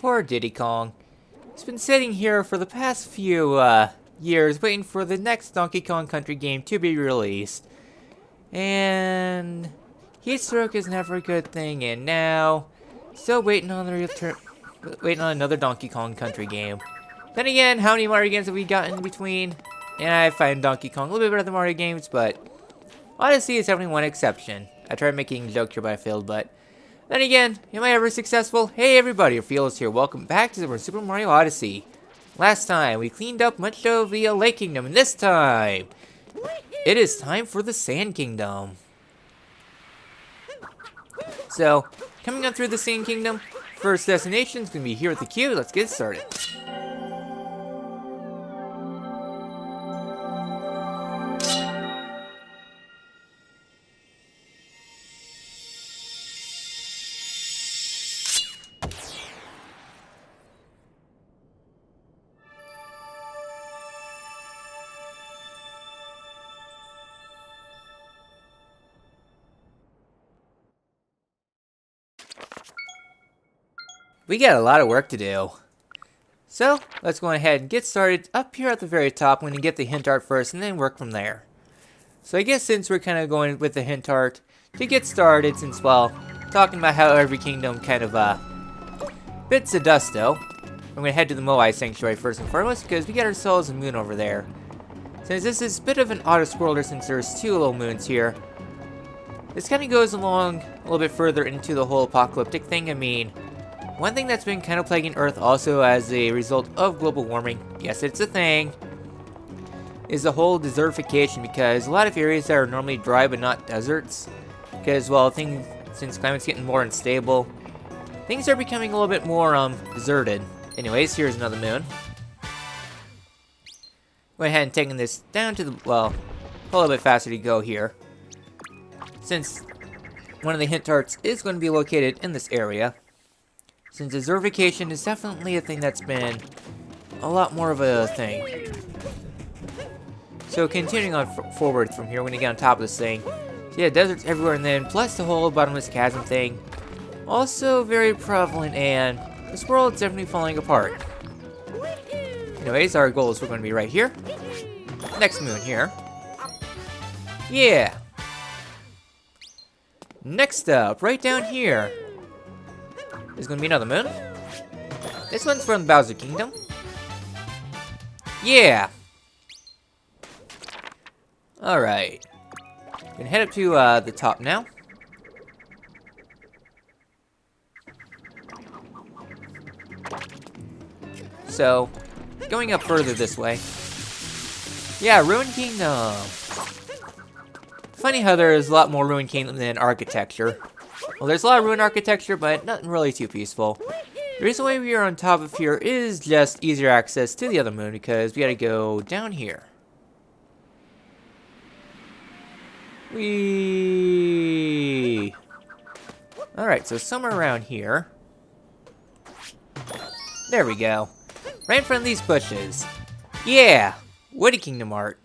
Poor Diddy Kong. He's been sitting here for the past few years waiting for the next Donkey Kong Country game to be released. And heat stroke is never a good thing, and now still waiting on another Donkey Kong Country game. Then again, how many Mario games have we gotten in between? And I find Donkey Kong a little bit better than Mario games, but Odyssey is definitely one exception. I tried making a joke here, but I failed, but then again, am I ever successful? Hey everybody, Orpheolus here. Welcome back to Super Mario Odyssey. Last time, we cleaned up much of the Lake Kingdom, and this time, it is time for the Sand Kingdom. So, coming on through the Sand Kingdom, first destination is going to be here at the queue. Let's get started. We got a lot of work to do. So, let's go ahead and get started up here at the very top. I'm going to get the hint art first and then work from there. So I guess since we're kind of going with the hint art to get started, since, well, talking about how every kingdom kind of bits the dust though, I'm going to head to the Moai Sanctuary first and foremost because we got ourselves a moon over there. Since this is a bit of an auto-scroller since there's two little moons here, this kind of goes along a little bit further into the whole apocalyptic thing. I mean, one thing that's been kind of plaguing Earth also as a result of global warming, yes it's a thing, is the whole desertification, because a lot of areas that are normally dry but not deserts, because, well, since climate's getting more unstable, things are becoming a little bit more deserted. Anyways, here's another moon. Go ahead and taking this down to the, well, a little bit faster to go here, since one of the hint arts is going to be located in this area. Since desertification is definitely a thing that's been a lot more of a thing. So continuing on forward from here, we're going to get on top of this thing. So yeah, deserts everywhere, and then plus the whole bottomless chasm thing. Also very prevalent, and this world's definitely falling apart. Anyways, our goal is we're going to be right here. Next moon here. Yeah. Next up, right down here, there's going to be another moon. This one's from Bowser Kingdom. Yeah. Alright. Gonna head up to the top now. So, going up further this way. Yeah, Ruined Kingdom. Funny how there's a lot more Ruined Kingdom than architecture. Well, there's a lot of ruined architecture, but nothing really too peaceful. The reason why we are on top of here is just easier access to the other moon, because we gotta go down here. Whee! Alright, so somewhere around here. There we go. Right in front of these bushes. Yeah! Woody Kingdom art.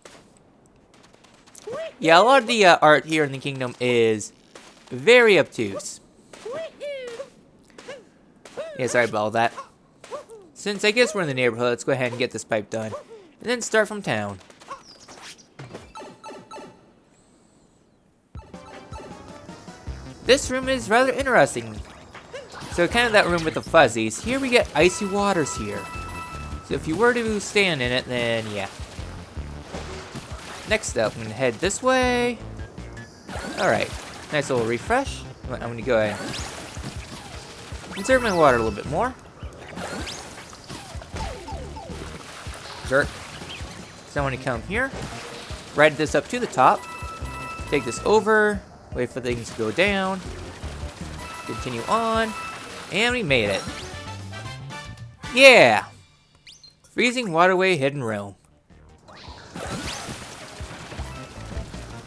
Yeah, a lot of the art here in the kingdom is very obtuse. Yeah, sorry about all that. Since I guess we're in the neighborhood, let's go ahead and get this pipe done. And then start from town. This room is rather interesting. So kind of that room with the fuzzies. Here we get icy waters here. So if you were to stand in it, then yeah. Next up, I'm going to head this way. Alright. Nice little refresh. I'm going to go ahead and conserve my water a little bit more. Jerk. So I want to come here. Ride this up to the top. Take this over. Wait for things to go down. Continue on. And we made it. Yeah! Freezing Waterway Hidden Realm.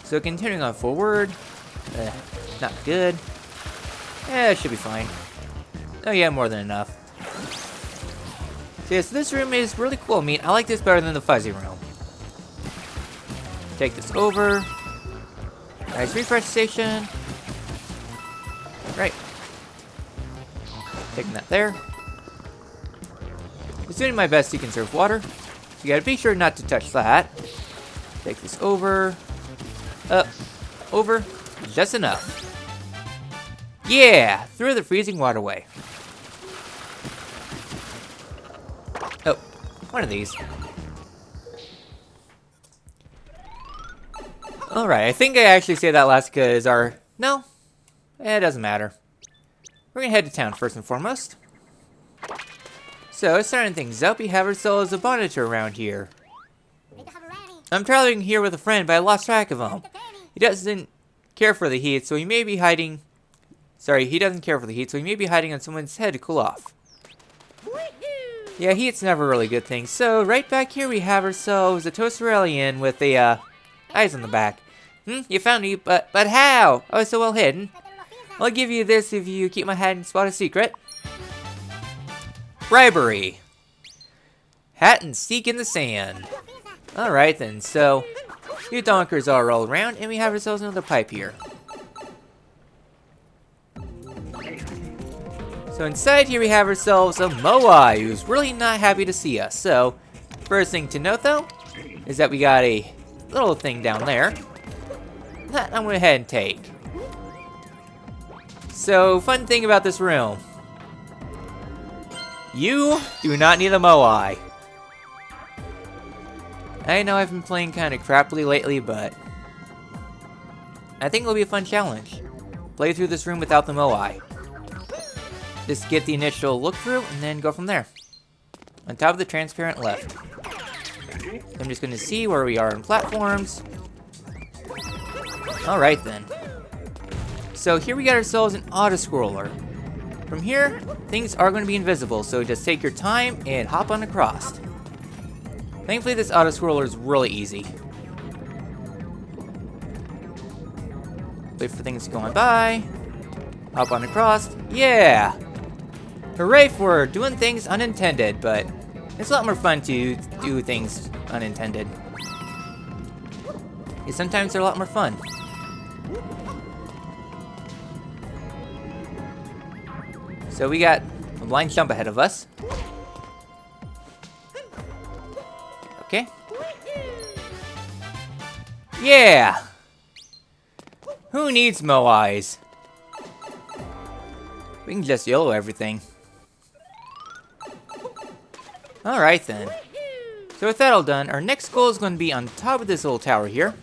So continuing on forward. Not good. It should be fine. Oh yeah, more than enough. So yes, this room is really cool. I mean, I like this better than the fuzzy room. Take this over. Nice refresh station. Right. Taking that there. Just doing my best to conserve water. So you gotta be sure not to touch that. Take this over. Up. Over. Just enough. Yeah! Through the freezing waterway. Oh. One of these. Alright, I think I actually say that last because our... No. It doesn't matter. We're gonna head to town first and foremost. So, starting things up, we have ourselves a monitor around here. I'm traveling here with a friend, but I lost track of him. He doesn't care for the heat, so he may be hiding... Sorry, he doesn't care for the heat, so he may be hiding on someone's head to cool off. Yeah, heat's never a really good thing. So, right back here we have ourselves a toaster alien with the, eyes on the back. You found me, but how? I was so well hidden. I'll give you this if you keep my hat and spot a secret. Bribery. Hat and seek in the sand. Alright then, so your donkers are all around, and we have ourselves another pipe here. So inside here we have ourselves a Moai, who's really not happy to see us. So, first thing to note though, is that we got a little thing down there. That I'm going to go ahead and take. So, fun thing about this room. You do not need a Moai. I know I've been playing kind of crappily lately, but I think it'll be a fun challenge. Play through this room without the Moai. Just get the initial look through and then go from there. On top of the transparent left. I'm just going to see where we are in platforms. Alright then. So here we got ourselves an auto-scroller. From here, things are going to be invisible, so just take your time and hop on across. Thankfully this auto-scroller is really easy. Wait for things to go on by. Hop on across. Yeah! Hooray for doing things unintended, but it's a lot more fun to do things unintended. Yeah, sometimes they're a lot more fun. So we got a blind jump ahead of us. Okay. Yeah! Who needs Moais? We can just YOLO everything. Alright then. So with that all done, our next goal is going to be on top of this little tower here.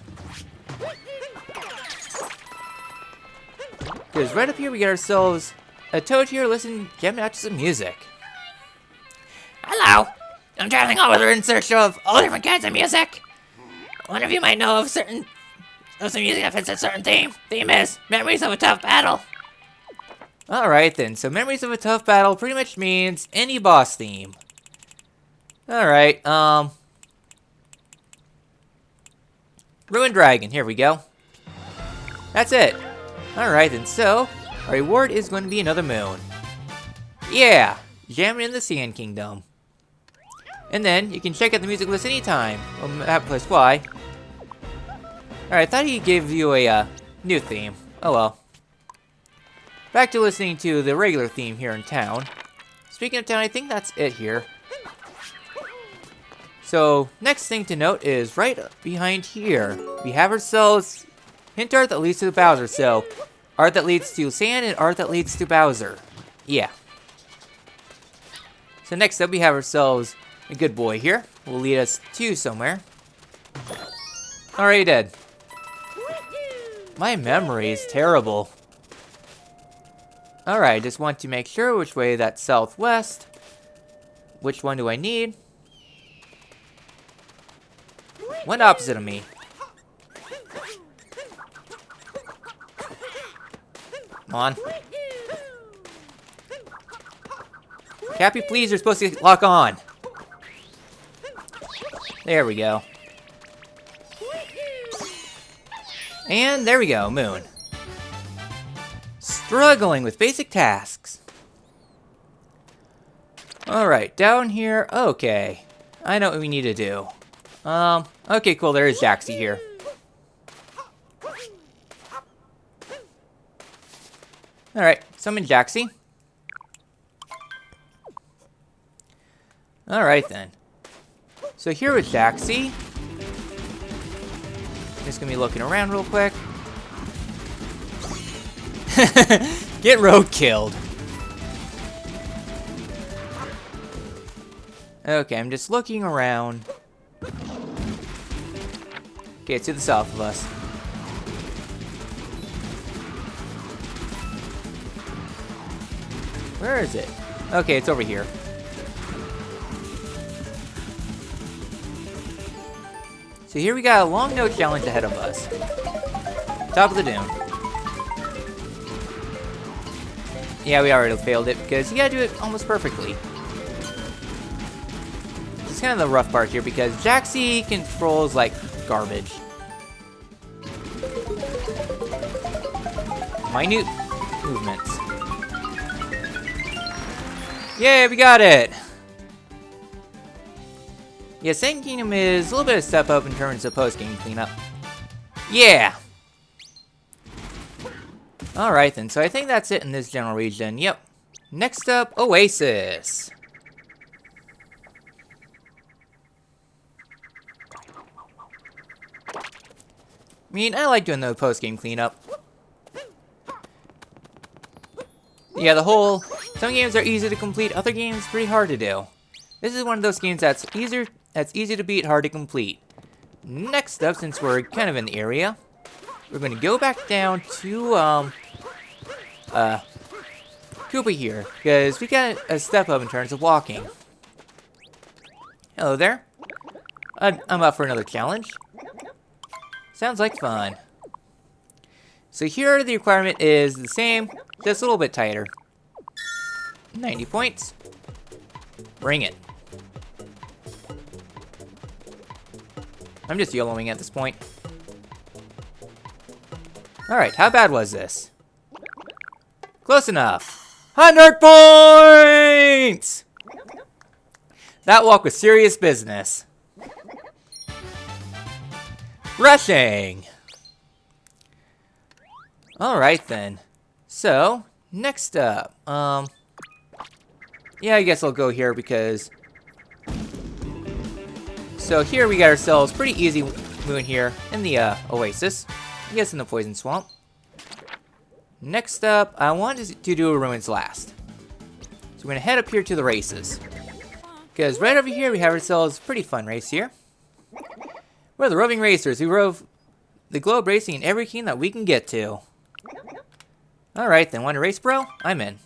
Because right up here we got ourselves a toad here listening, jamming out to some music. Hello! I'm traveling all over in search of all different kinds of music. One of you might know of some music that fits a certain theme. Theme is Memories of a Tough Battle. Alright then, so Memories of a Tough Battle pretty much means any boss theme. Alright, Ruined Dragon, here we go. That's it. Alright then, so our reward is going to be another moon. Yeah! Jamming in the Sand Kingdom. And then, you can check out the music list anytime. Well, map plus Y. Alright, I thought he'd give you a new theme. Oh well. Back to listening to the regular theme here in town. Speaking of town, I think that's it here. So, next thing to note is right behind here. We have ourselves hint art that leads to the Bowser. So, art that leads to Sand and art that leads to Bowser. Yeah. So next up we have ourselves a good boy here. Will lead us to somewhere. Already dead. My memory is terrible. Alright, just want to make sure which way that's southwest. Which one do I need? One opposite of me. Come on. Cappy, please, you're supposed to lock on. There we go. And there we go, Moon. Struggling with basic tasks. Alright, down here. Okay. I know what we need to do. Okay, cool, there is Jaxie here. Alright, summon Jaxie. Alright then. So here with Jaxie. Just gonna be looking around real quick. Get road killed. Okay, I'm just looking around. Okay, it's to the south of us. Where is it? Okay, it's over here. So here we got a long no challenge ahead of us. Top of the dune. Yeah, we already failed it because you gotta do it almost perfectly. This is kind of the rough part here because Jaxie controls like garbage. Minute movements. Yeah, we got it! Yeah, Sand Kingdom is a little bit of a step up in terms of post-game cleanup. Yeah! Alright then, so I think that's it in this general region. Yep. Next up, Oasis. I mean, I like doing the post-game cleanup. Yeah, some games are easy to complete, other games pretty hard to do. This is one of those games that's easy to beat, hard to complete. Next up, since we're kind of in the area, we're going to go back down to, Koopa here, because we got a step up in terms of walking. Hello there. I'm up for another challenge. Sounds like fun. So here the requirement is the same, just a little bit tighter. 90 points. Bring it. I'm just YOLOing at this point. Alright, how bad was this? Close enough. 100 points! That walk was serious business. Rushing! Alright then. So, next up, yeah, I guess I'll go here because... So here we got ourselves pretty easy moon here in the Oasis. I guess in the Poison Swamp. Next up, I wanted to do a Ruins Last. So we're gonna head up here to the races. Because right over here we have ourselves a pretty fun race here. We're the roving racers who rove the globe racing in every kingdom that we can get to. Alright then, want to race, bro? I'm in.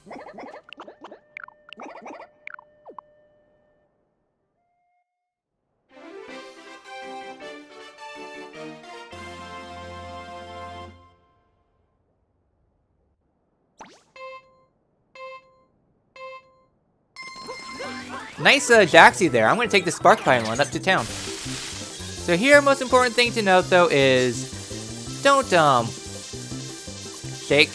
Nice Jaxie there. I'm going to take the Spark Pylon up to town. So here, most important thing to note though is don't shake.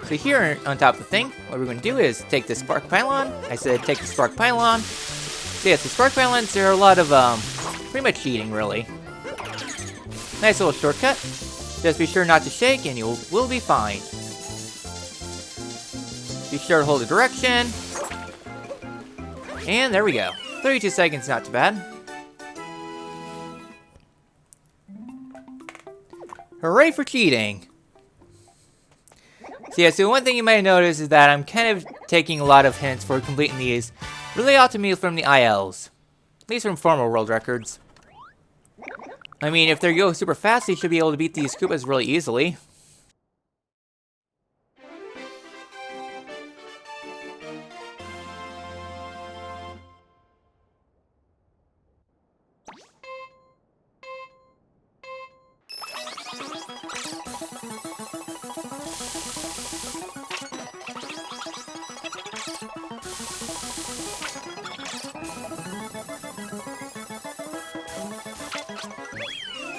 So here on top of the thing, what we're going to do is take the Spark Pylon. I said take the Spark Pylon. So yes, the Spark Pylons, there are a lot of pretty much cheating really. Nice little shortcut. Just be sure not to shake and you will be fine. Be sure to hold the direction. And there we go. 32 seconds, not too bad. Hooray for cheating! So yeah, so one thing you might notice is that I'm kind of taking a lot of hints for completing these really ought to be from the ILs. At least from former world records. I mean, if they go super fast, they should be able to beat these Koopas really easily.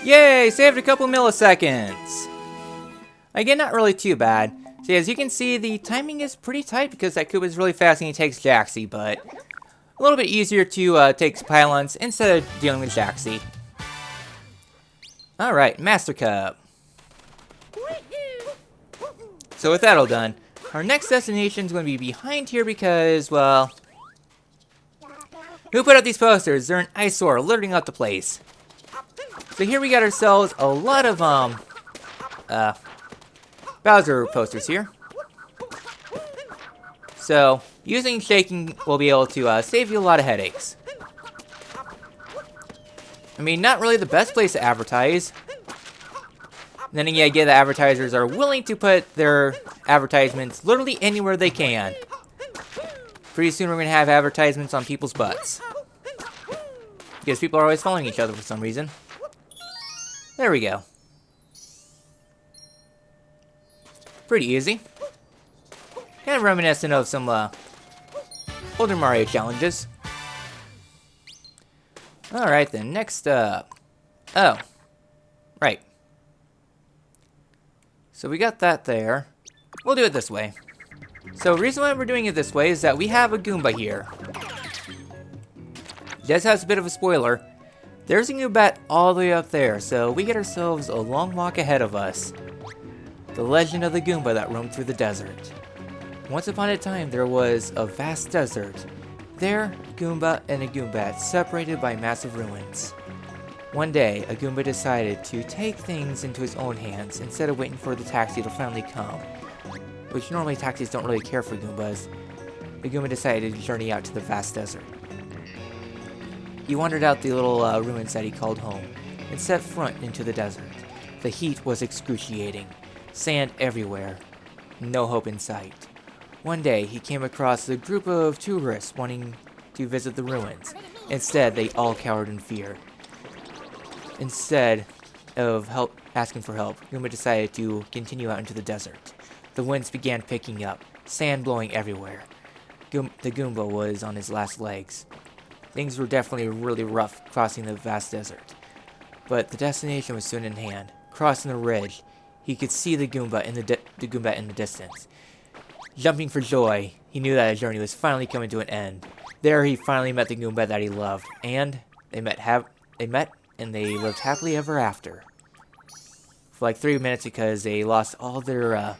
Yay! Saved a couple milliseconds! Again, not really too bad. So as you can see, the timing is pretty tight because that Koopa is really fast and he takes Jaxie, but a little bit easier to take Pylons instead of dealing with Jaxie. Alright, Master Cup. So with that all done, our next destination is going to be behind here because, well, Who put up these posters? They're an eyesore, littering up the place. So here we got ourselves a lot of, Bowser posters here. So, using shaking will be able to, save you a lot of headaches. I mean, not really the best place to advertise. Then again, I get that advertisers are willing to put their advertisements literally anywhere they can. Pretty soon we're going to have advertisements on people's butts. Because people are always following each other for some reason. There we go. Pretty easy. Kind of reminiscent of some older Mario challenges. Alright then, next up. Oh. Right. So we got that there. We'll do it this way. So the reason why we're doing it this way is that we have a Goomba here. This has a bit of a spoiler. There's a Goomba all the way up there, so we get ourselves a long walk ahead of us. The legend of the Goomba that roamed through the desert. Once upon a time, there was a vast desert. There, Goomba and a Goombat separated by massive ruins. One day, a Goomba decided to take things into his own hands instead of waiting for the taxi to finally come. Which normally taxis don't really care for Goombas. The Goomba decided to journey out to the vast desert. He wandered out the little ruins that he called home and set front into the desert. The heat was excruciating. Sand everywhere. No hope in sight. One day, he came across a group of tourists wanting to visit the ruins. Instead, they all cowered in fear. Instead of asking for help, Goomba decided to continue out into the desert. The winds began picking up, sand blowing everywhere. The Goomba was on his last legs. Things were definitely really rough crossing the vast desert. But the destination was soon in hand. Crossing the ridge, he could see the Goomba in the distance. Jumping for joy, he knew that his journey was finally coming to an end. There he finally met the Goomba that he loved, and they met and they lived happily ever after. For like 3 minutes because they lost all their,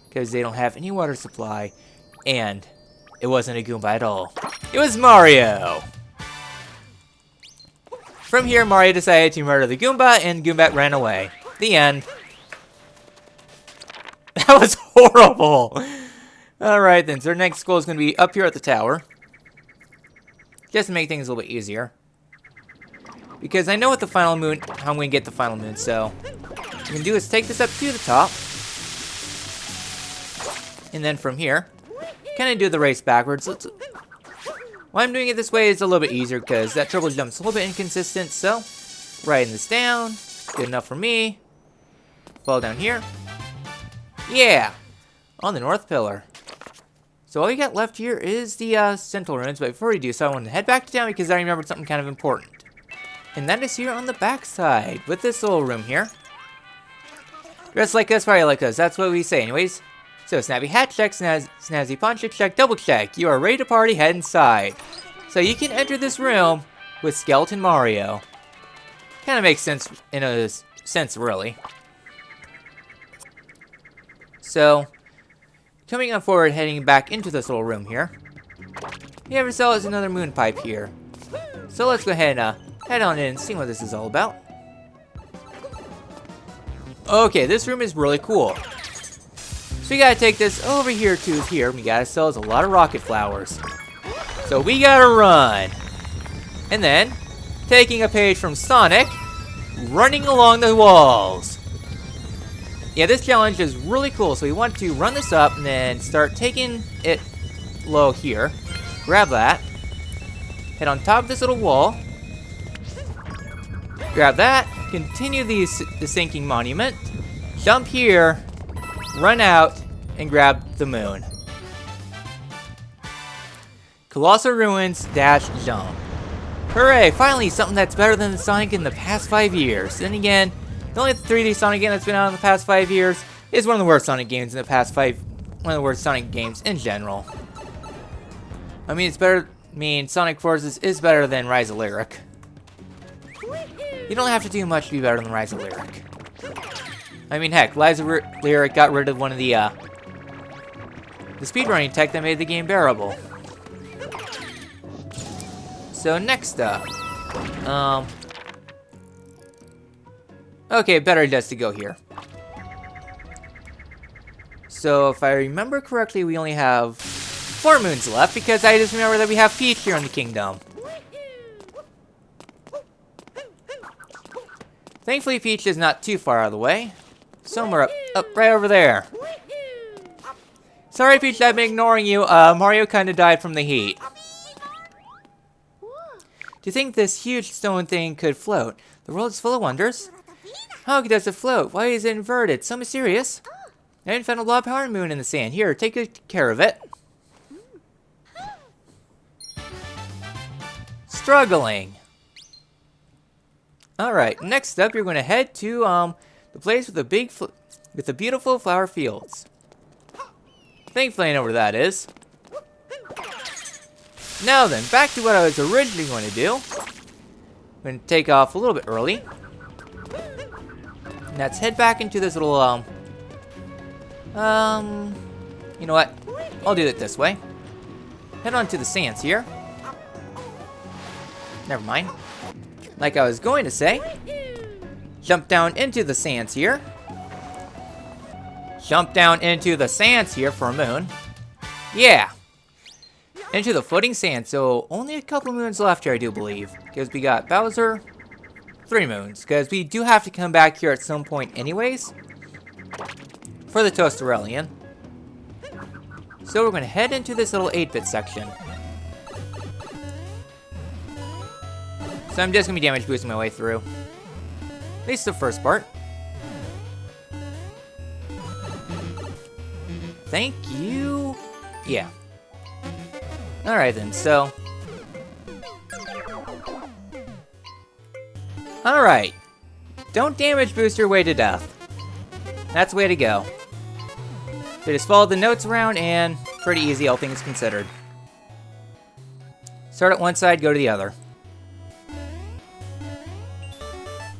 because they don't have any water supply, and it wasn't a Goomba at all. It was Mario! From here, Mario decided to murder the Goomba, and Goomba ran away. The end. That was horrible! Alright then, so our next goal is going to be up here at the tower. Just to make things a little bit easier. Because I know what the final moon, how I'm going to get the final moon, so what I'm going to do is take this up to the top. And then from here, kind of do the race backwards. Why I'm doing it this way is a little bit easier because that triple jump's a little bit inconsistent, so writing this down, good enough for me. Fall down here. Yeah, on the north pillar. So all we got left here is the central ruins, but before we do so, I want to head back to town because I remembered something kind of important. And that is here on the back side, with this little room here. Dress like us, party like us, that's what we say anyways. So snappy hat check, snazzy poncho check, double check. You are ready to party, head inside. So you can enter this room with Skeleton Mario. Kind of makes sense in a sense, really. So, coming on forward, heading back into this little room here. We have ourselves another moon pipe here. So let's go ahead and head on in and see what this is all about. Okay, this room is really cool. So we gotta take this over here to here. We got ourselves a lot of rocket flowers. So we gotta run. And then, taking a page from Sonic, running along the walls. Yeah, this challenge is really cool. So we want to run this up and then start taking it low here. Grab that. Head on top of this little wall. Grab that. Continue the sinking monument. Jump here. Run out. And grab the moon. Colossal Ruins dash jump. Hooray! Finally, something that's better than the Sonic in the past 5 years. Then again, the only 3D Sonic game that's been out in the past 5 years is one of the worst Sonic games in the past one of the worst Sonic games in general. I mean, it's better. I mean, Sonic Forces is better than Rise of Lyric. You don't have to do much to be better than Rise of Lyric. I mean, heck, Rise of Lyric got rid of one of the speedrunning tech that made the game bearable. So next up, okay, better just to go here. So if I remember correctly, we only have 4 moons left because I just remember that we have Peach here in the kingdom. Thankfully, Peach is not too far out of the way. Somewhere up right over there. Sorry, Peach, I've been ignoring you. Mario kind of died from the heat. Do you think this huge stone thing could float? The world is full of wonders. How does it float? Why is it inverted? So mysterious. I didn't find a low power moon in the sand. Here, take good care of it. Struggling. Alright, next up, you're going to head to the place with the beautiful flower fields. Thankfully, I know where that is. Now then, back to what I was originally going to do. I'm going to take off a little bit early. Let's head back into this little, you know what? I'll do it this way. Head on to the sands here. Never mind. Like I was going to say, jump down into the sands here. Jump down into the sands here for a moon. Yeah. Into the floating sand. So only a couple moons left here, I do believe. Because we got Bowser, 3 moons. Because we do have to come back here at some point anyways. For the Toasterellian. So we're going to head into this little 8-bit section. So I'm just going to be damage boosting my way through. At least the first part. Thank you. Yeah. Alright then, so. Alright. Don't damage boost your way to death. That's the way to go. So just follow the notes around and pretty easy, all things considered. Start at one side, go to the other.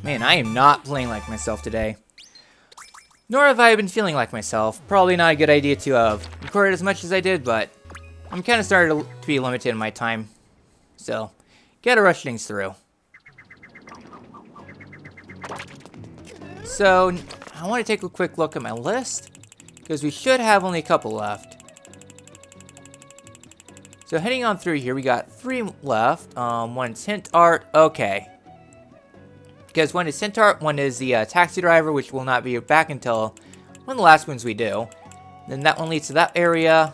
Man, I am not playing like myself today. Nor have I been feeling like myself. Probably not a good idea to have recorded as much as I did, but I'm kind of starting to be limited in my time. So, gotta rush things through. So, I want to take a quick look at my list, because we should have only a couple left. So heading on through here, we got 3 left. One's Hint Art, okay. Because one is Hint Art, one is the taxi driver, which will not be back until one of the last ones we do. Then that one leads to that area.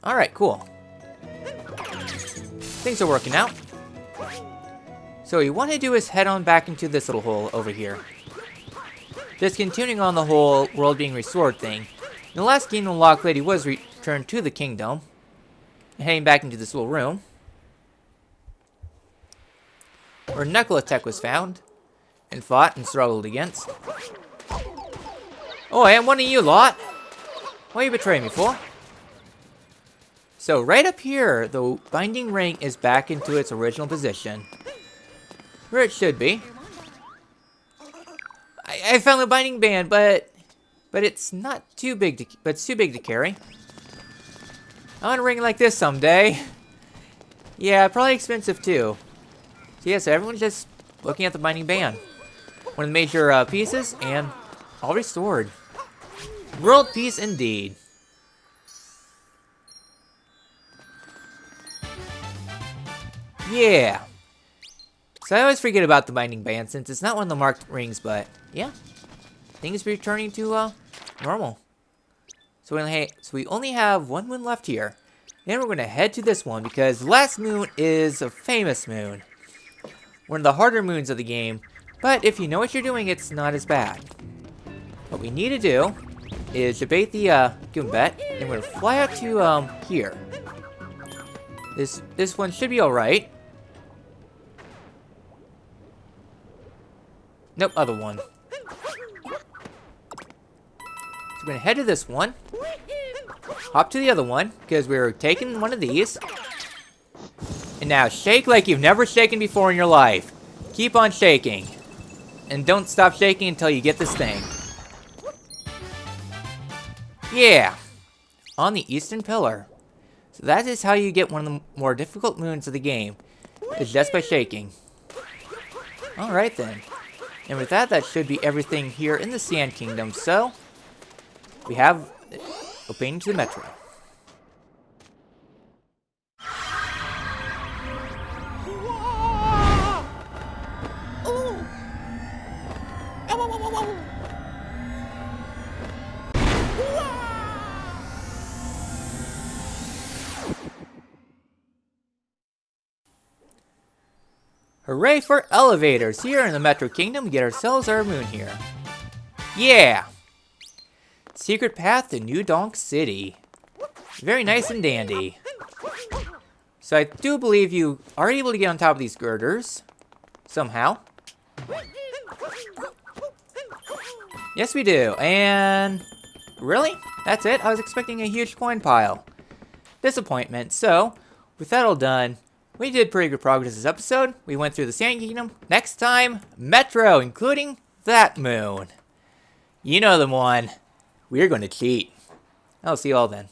Alright, cool. Things are working out. So what you want to do is head on back into this little hole over here. Just continuing on the whole world being restored thing. In the last game, the Lock Lady was returned to the kingdom. Heading back into this little room. Where Knuckle-Attack was found. And fought and struggled against. Oh, I am one of you lot. Why you betray me for? So right up here, the binding ring is back into its original position. Where it should be. I found the binding band, but it's not too big to, but it's too big to carry. I want a ring like this someday. Yeah, probably expensive too. So yeah, so everyone's just looking at the binding band. One of the major pieces, and all restored. World peace indeed. Yeah. So I always forget about the binding band since it's not one of the marked rings, but yeah. Things returning to normal. So we only have 1 moon left here. Then we're going to head to this one because the last moon is a famous moon. One of the harder moons of the game. But if you know what you're doing, it's not as bad. What we need to do is debate the Goombet, and we're going to fly out to here. This one should be alright. Nope, other one. So we're going to head to this one. Hop to the other one, because we're taking one of these. And now shake like you've never shaken before in your life. Keep on shaking. And don't stop shaking until you get this thing. Yeah. On the Eastern Pillar. So that is how you get one of the more difficult moons of the game. is just by shaking. Alright then. And with that, that should be everything here in the Sand Kingdom. So, we have opening to the metro. Hooray for elevators! Here in the Metro Kingdom, we get ourselves our moon here. Yeah! Secret path to New Donk City. Very nice and dandy. So I do believe you are able to get on top of these girders. Somehow. Yes, we do. And... really? That's it? I was expecting a huge coin pile. Disappointment. So, with that all done, we did pretty good progress this episode. We went through the Sand Kingdom. Next time, Metro, including that moon. You know the one. We're going to cheat. I'll see you all then.